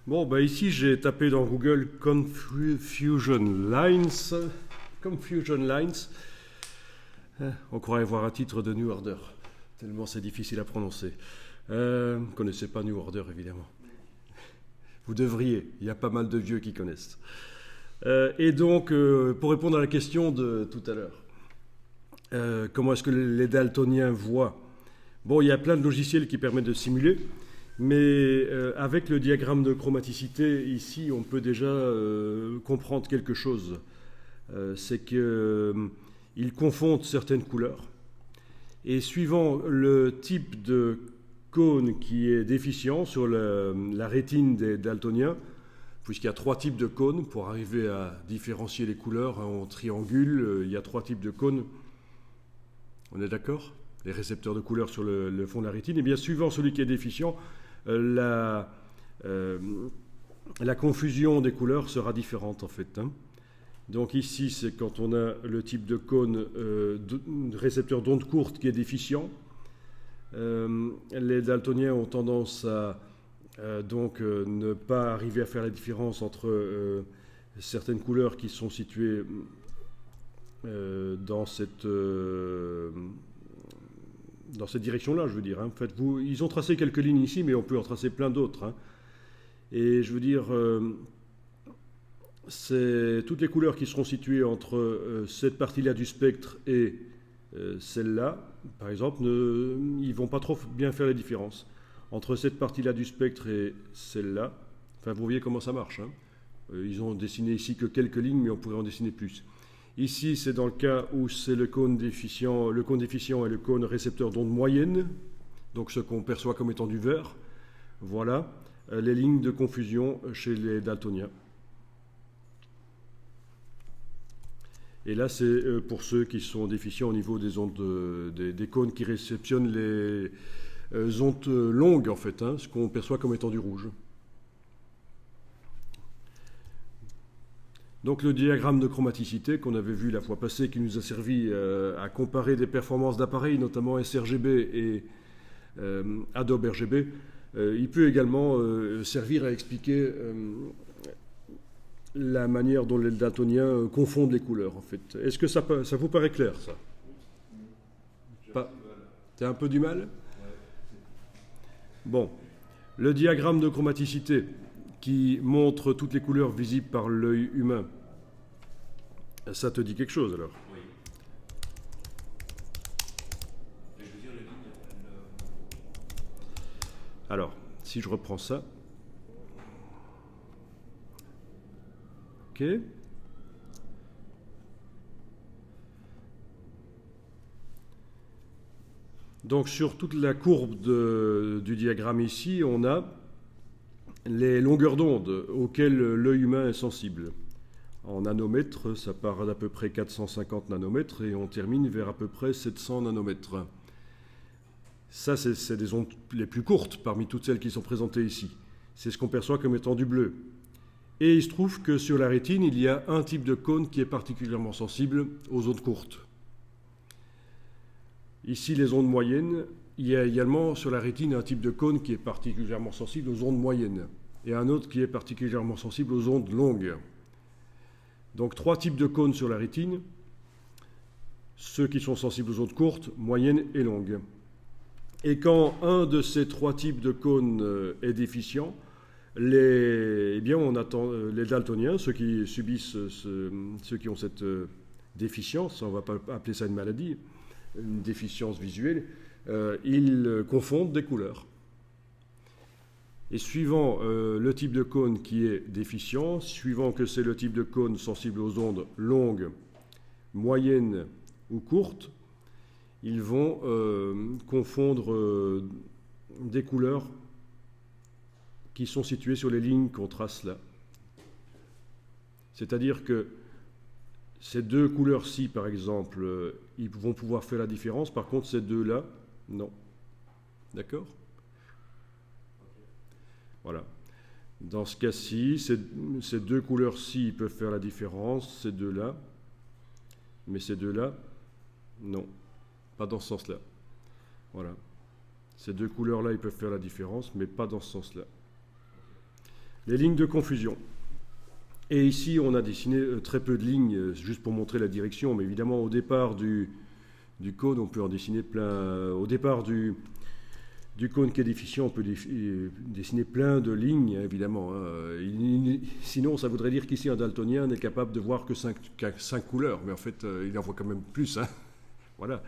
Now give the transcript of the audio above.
Bon, bah ici j'ai tapé dans Google Confusion Lines. Confusion Lines. On croirait voir un titre de New Order, tellement c'est difficile à prononcer. Vous ne connaissez pas New Order, évidemment. Vous devriez, il y a pas mal de vieux qui connaissent. Et donc, pour répondre à la question de tout à l'heure, comment est-ce que les daltoniens voient? Bon, il y a plein de logiciels qui permettent de simuler, mais avec le diagramme de chromaticité, ici, on peut déjà comprendre quelque chose. C'est qu'ils confondent certaines couleurs, et suivant le type de cône qui est déficient sur la rétine des daltoniens, puisqu'il y a trois types de cônes, pour arriver à différencier les couleurs en triangule, il y a trois types de cônes. On est d'accord? Les récepteurs de couleurs sur le fond de la rétine. Et bien, suivant celui qui est déficient, la confusion des couleurs sera différente, en fait. Donc ici, c'est quand on a le type de cône de récepteur d'onde courte qui est déficient. Les daltoniens ont tendance à ne pas arriver à faire la différence entre certaines couleurs qui sont situées dans cette direction-là, je veux dire. En fait, ils ont tracé quelques lignes ici, mais on peut en tracer plein d'autres. Et je veux dire, c'est toutes les couleurs qui seront situées entre cette partie-là du spectre et celle-là, par exemple, ils ne vont pas trop bien faire la différence entre cette partie-là du spectre et celle-là. Enfin, vous voyez comment ça marche. Ils ont dessiné ici que quelques lignes, mais on pourrait en dessiner plus. Ici, c'est dans le cas où c'est le cône déficient et le cône récepteur d'onde moyenne, donc ce qu'on perçoit comme étant du vert. Voilà les lignes de confusion chez les daltoniens. Et là, c'est pour ceux qui sont déficients au niveau des ondes, des cônes qui réceptionnent les ondes longues, en fait, ce qu'on perçoit comme étant du rouge. Donc le diagramme de chromaticité qu'on avait vu la fois passée, qui nous a servi à comparer des performances d'appareils, notamment sRGB et Adobe RGB, il peut également servir à expliquer la manière dont les daltoniens confondent les couleurs, en fait. Est-ce que ça vous paraît clair, ça? Pas. T'as un peu du mal? Bon. Le diagramme de chromaticité qui montre toutes les couleurs visibles par l'œil humain, ça te dit quelque chose, alors? Oui. Je veux dire, les lignes, Alors, si je reprends ça. OK. Donc sur toute la courbe du diagramme ici, on a les longueurs d'onde auxquelles l'œil humain est sensible. En nanomètres, ça part d'à peu près 450 nanomètres et on termine vers à peu près 700 nanomètres. Ça, c'est des ondes les plus courtes parmi toutes celles qui sont présentées ici. C'est ce qu'on perçoit comme étant du bleu. Et il se trouve que sur la rétine, il y a un type de cône qui est particulièrement sensible aux ondes courtes. Ici, les ondes moyennes. Il y a également sur la rétine un type de cône qui est particulièrement sensible aux ondes moyennes et un autre qui est particulièrement sensible aux ondes longues. Donc trois types de cônes sur la rétine, ceux qui sont sensibles aux ondes courtes, moyennes et longues. Et quand un de ces trois types de cônes est déficient, les daltoniens, ceux qui subissent, ceux qui ont cette déficience, on ne va pas appeler ça une maladie, une déficience visuelle, ils confondent des couleurs. Et suivant le type de cône qui est déficient, suivant que c'est le type de cône sensible aux ondes longues, moyennes ou courtes, ils vont confondre des couleurs qui sont situées sur les lignes qu'on trace là. C'est-à-dire que ces deux couleurs-ci, par exemple, ils vont pouvoir faire la différence. Par contre, ces deux-là, non. D'accord? Voilà. Dans ce cas-ci, ces deux couleurs-ci peuvent faire la différence, ces deux-là. Mais ces deux-là, non. Pas dans ce sens-là. Voilà. Ces deux couleurs-là, ils peuvent faire la différence, mais pas dans ce sens-là. Les lignes de confusion. Et ici, on a dessiné très peu de lignes, juste pour montrer la direction, mais évidemment, au départ du cône, on peut en dessiner plein. Au départ du cône qui est déficient, on peut dessiner plein de lignes, évidemment. Sinon, ça voudrait dire qu'ici, un daltonien n'est capable de voir que 5 couleurs, mais en fait, il en voit quand même plus. Hein. Voilà.